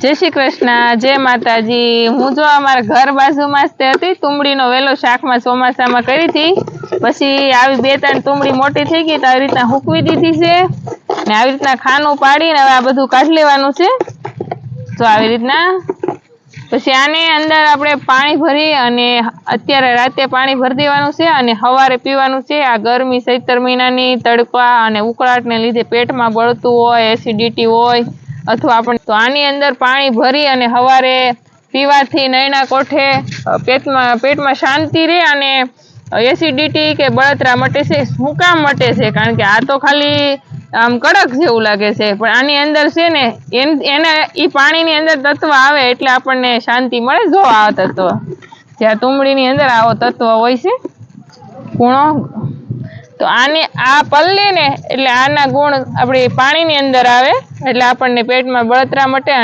जय श्री कृष्ण, जय माताजी। हूँ जो अमारा घर बाजू में थी तुमड़ी नो वेलो शाक में ચોમાસા में करी थी, पछी आवी बे त्रण तुमड़ी मोटी थई गई तो आ रीतना हुकवी दीधी छे ने आ रीतना खानू पाडीने हवे आ बधुं काढी लेवानुं छे। तो आ रीतना पछी आने अंदर आपणे पाणी भरी अने अत्यारे राते पाणी भरी देवानुं छे अने हवारे पीवानुं छे। आ गरमी चैत्र महीनानी तड़का अने उकळाटने लीधे पेटमां बळतुं होय, एसिडिटी होय अथवा आपण तो आनी अंदर पाणी भरी अने हवारे पीवाथी नैना कोठे पेटमां शांति रहे अने एसिडिटी के बळतरा मटे छे। शुं काम मटे छे? कारण के आ तो खाली आम कड़क जेवुं लागे छे, पण आनी अंदर छे ने एना ई पाणीनी अंदर तत्व आवे एटले आपणने शांति मळे। जो आ तत्व ज्यां तुमडीनी अंदर आवो तत्व होय छे कूणो, तो आने आ पल्ले ने एटले आना गुण आपणी पाणीनी अंदर आवे एटले आपणने पेटमां बळतरा मटे अने